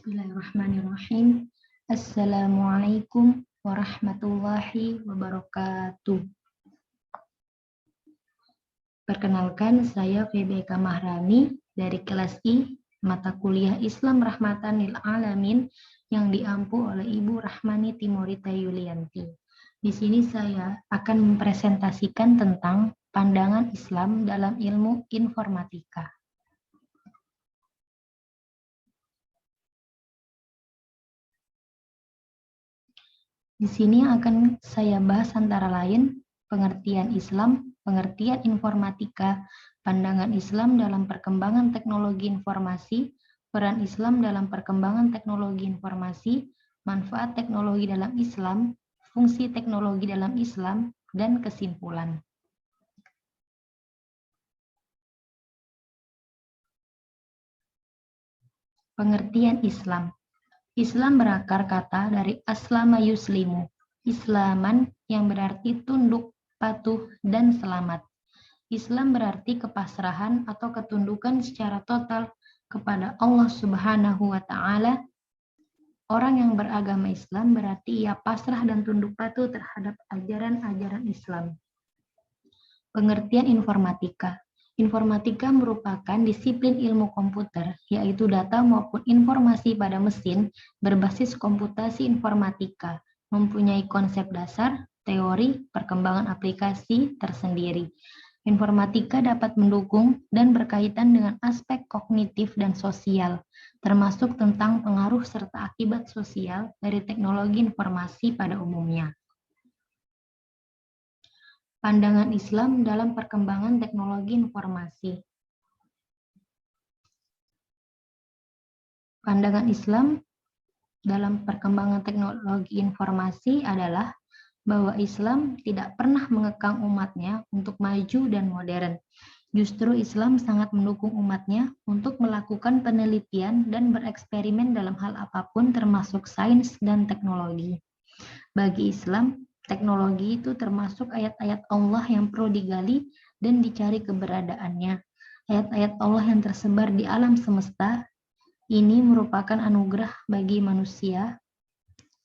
Bismillahirrahmanirrahim. Assalamualaikum warahmatullahi wabarakatuh. Perkenalkan, saya VBK Mahrani dari kelas I, mata kuliah Islam Rahmatan lil Alamin yang diampu oleh Ibu Rahmani Timorita Yulianti. Di sini saya akan mempresentasikan tentang pandangan Islam dalam ilmu informatika. Di sini akan saya bahas antara lain pengertian Islam, pengertian informatika, pandangan Islam dalam perkembangan teknologi informasi, peran Islam dalam perkembangan teknologi informasi, manfaat teknologi dalam Islam, fungsi teknologi dalam Islam, dan kesimpulan. Pengertian Islam. Islam berakar kata dari aslama yuslimu, Islaman yang berarti tunduk, patuh, dan selamat. Islam berarti kepasrahan atau ketundukan secara total kepada Allah Subhanahu wa Ta'ala. Orang yang beragama Islam berarti ia pasrah dan tunduk patuh terhadap ajaran-ajaran Islam. Pengertian informatika. Informatika merupakan disiplin ilmu komputer, yaitu data maupun informasi pada mesin berbasis komputasi informatika, mempunyai konsep dasar, teori, perkembangan aplikasi tersendiri. Informatika dapat mendukung dan berkaitan dengan aspek kognitif dan sosial, termasuk tentang pengaruh serta akibat sosial dari teknologi informasi pada umumnya. Pandangan Islam dalam perkembangan teknologi informasi. Pandangan Islam dalam perkembangan teknologi informasi adalah bahwa Islam tidak pernah mengekang umatnya untuk maju dan modern. Justru Islam sangat mendukung umatnya untuk melakukan penelitian dan bereksperimen dalam hal apapun termasuk sains dan teknologi. Bagi Islam, teknologi itu termasuk ayat-ayat Allah yang perlu digali dan dicari keberadaannya. Ayat-ayat Allah yang tersebar di alam semesta ini merupakan anugerah bagi manusia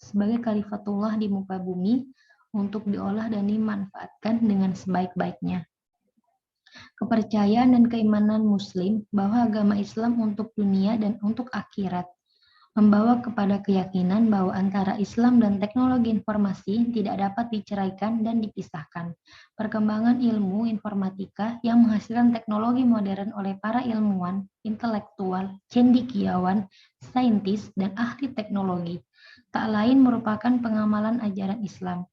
sebagai khalifatullah di muka bumi untuk diolah dan dimanfaatkan dengan sebaik-baiknya. Kepercayaan dan keimanan Muslim bahwa agama Islam untuk dunia dan untuk akhirat membawa kepada keyakinan bahwa antara Islam dan teknologi informasi tidak dapat diceraikan dan dipisahkan. Perkembangan ilmu informatika yang menghasilkan teknologi modern oleh para ilmuwan, intelektual, cendekiawan, saintis, dan ahli teknologi, tak lain merupakan pengamalan ajaran Islam.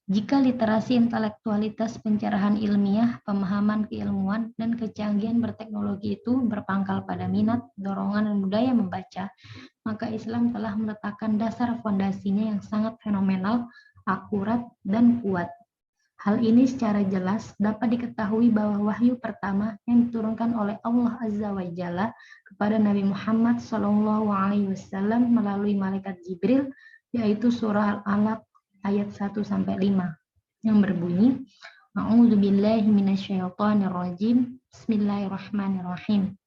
Jika literasi intelektualitas, pencerahan ilmiah, pemahaman keilmuan, dan kecanggihan berteknologi itu berpangkal pada minat, dorongan, dan budaya membaca, maka Islam telah meletakkan dasar fondasinya yang sangat fenomenal, akurat, dan kuat. Hal ini secara jelas dapat diketahui bahwa wahyu pertama yang diturunkan oleh Allah Azza wa Jalla kepada Nabi Muhammad SAW melalui malaikat Jibril, yaitu surah Al-Alaq ayat 1-5 yang berbunyi, A'udzubillahi minasyaitonirrajim, Bismillahirrahmanirrahim.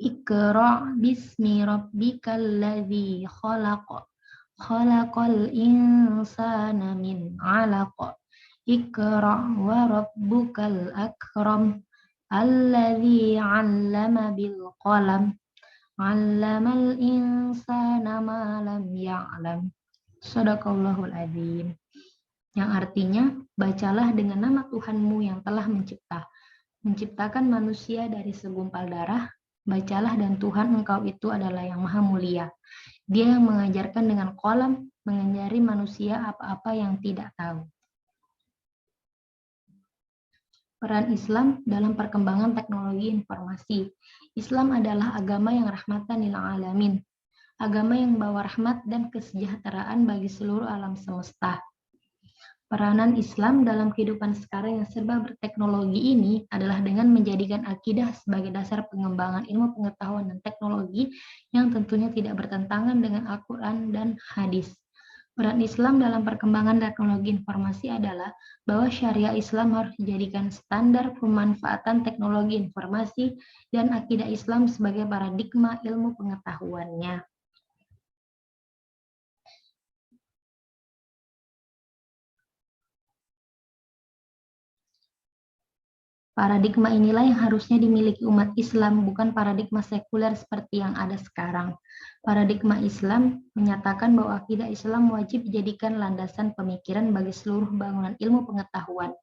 Iqra' bismi rabbikal ladzi khalaq, khalaqal insana min 'alaq, Iqra' wa rabbukal akram, alladzi 'allama bil qalam, 'allamal insana ma lam ya'lam. Shadaqallahul adzim. Yang artinya, bacalah dengan nama Tuhanmu yang telah menciptakan manusia dari segumpal darah. Bacalah dan Tuhan engkau itu adalah yang maha mulia. Dia yang mengajarkan dengan qalam, mengajari manusia apa-apa yang tidak tahu. Peran Islam dalam perkembangan teknologi informasi. Islam adalah agama yang rahmatan lil alamin. Agama yang membawa rahmat dan kesejahteraan bagi seluruh alam semesta. Peranan Islam dalam kehidupan sekarang yang serba berteknologi ini adalah dengan menjadikan akidah sebagai dasar pengembangan ilmu pengetahuan dan teknologi yang tentunya tidak bertentangan dengan Al-Quran dan hadis. Peran Islam dalam perkembangan teknologi informasi adalah bahwa syariah Islam harus dijadikan standar pemanfaatan teknologi informasi dan akidah Islam sebagai paradigma ilmu pengetahuannya. Paradigma inilah yang harusnya dimiliki umat Islam, bukan paradigma sekuler seperti yang ada sekarang. Paradigma Islam menyatakan bahwa akidah Islam wajib dijadikan landasan pemikiran bagi seluruh bangunan ilmu pengetahuan.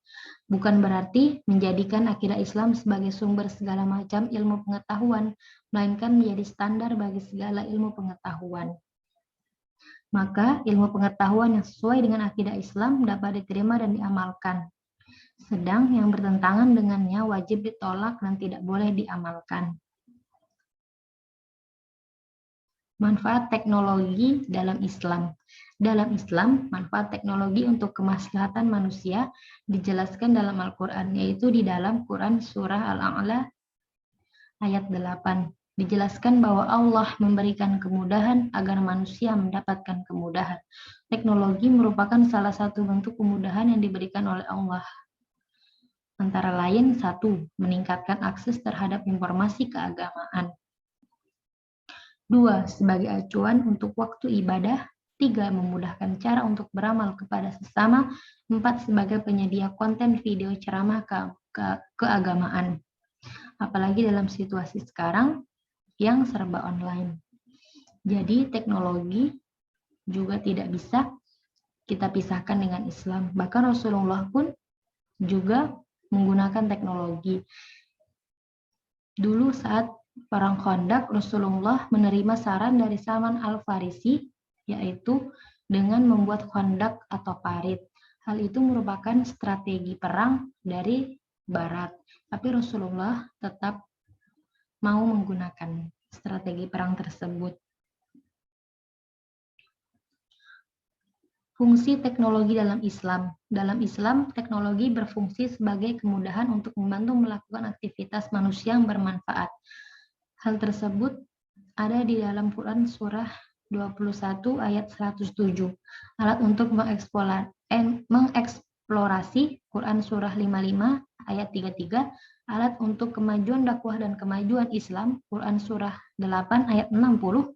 Bukan berarti menjadikan akidah Islam sebagai sumber segala macam ilmu pengetahuan, melainkan menjadi standar bagi segala ilmu pengetahuan. Maka ilmu pengetahuan yang sesuai dengan akidah Islam dapat diterima dan diamalkan. Sedang yang bertentangan dengannya wajib ditolak dan tidak boleh diamalkan. Manfaat teknologi dalam Islam. Dalam Islam, manfaat teknologi untuk kemaslahatan manusia dijelaskan dalam Al-Quran, yaitu di dalam Quran Surah Al-A'la ayat 8. Dijelaskan bahwa Allah memberikan kemudahan agar manusia mendapatkan kemudahan. Teknologi merupakan salah satu bentuk kemudahan yang diberikan oleh Allah. Antara lain, 1. Meningkatkan akses terhadap informasi keagamaan. 2. Sebagai acuan untuk waktu ibadah. 3. Memudahkan cara untuk beramal kepada sesama. 4. Sebagai penyedia konten video ceramah keagamaan. Apalagi dalam situasi sekarang yang serba online. Jadi teknologi juga tidak bisa kita pisahkan dengan Islam. Bahkan Rasulullah pun juga menggunakan teknologi. Dulu saat perang Khandaq, Rasulullah menerima saran dari Salman Al-Farisi, yaitu dengan membuat khandaq atau parit. Hal itu merupakan strategi perang dari Barat. Tapi Rasulullah tetap mau menggunakan strategi perang tersebut. Fungsi teknologi dalam Islam. Dalam Islam, teknologi berfungsi sebagai kemudahan untuk membantu melakukan aktivitas manusia yang bermanfaat. Hal tersebut ada di dalam Quran Surah 21 ayat 107. Alat untuk mengeksplorasi Quran Surah 55 ayat 33. Alat untuk kemajuan dakwah dan kemajuan Islam Quran Surah 8 ayat 60.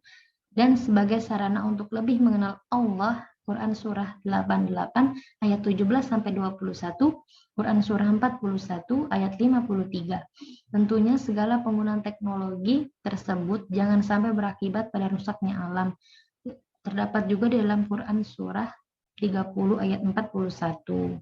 Dan sebagai sarana untuk lebih mengenal Allah Quran Surah 88 ayat 17-21, Quran Surah 41 ayat 53. Tentunya segala penggunaan teknologi tersebut jangan sampai berakibat pada rusaknya alam. Terdapat juga di dalam Quran Surah 30 ayat 41.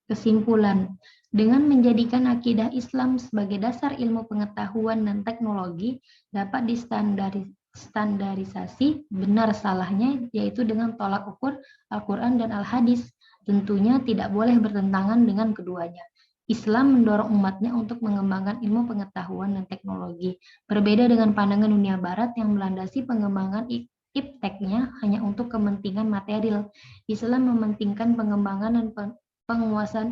Kesimpulan, dengan menjadikan akidah Islam sebagai dasar ilmu pengetahuan dan teknologi dapat distandarisasi benar salahnya, yaitu dengan tolak ukur Al-Quran dan Al-Hadis. Tentunya tidak boleh bertentangan dengan keduanya. Islam mendorong umatnya untuk mengembangkan ilmu pengetahuan dan teknologi. Berbeda dengan pandangan dunia barat yang melandasi pengembangan ipteknya hanya untuk kepentingan material. Islam mementingkan pengembangan dan penguasaan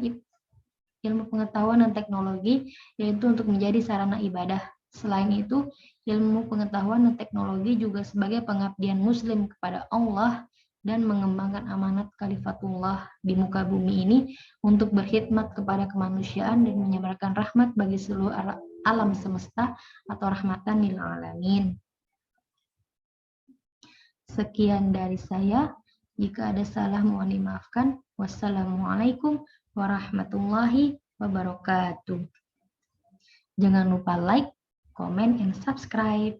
ilmu pengetahuan dan teknologi, yaitu untuk menjadi sarana ibadah. Selain itu, ilmu pengetahuan dan teknologi juga sebagai pengabdian Muslim kepada Allah dan mengembangkan amanat Khalifatullah di muka bumi ini untuk berkhidmat kepada kemanusiaan dan menyebarkan rahmat bagi seluruh alam semesta atau rahmatan lil alamin. Sekian dari saya. Jika ada salah mohon dimaafkan. Wassalamualaikum warahmatullahi wabarakatuh. Jangan lupa like, comment, and subscribe.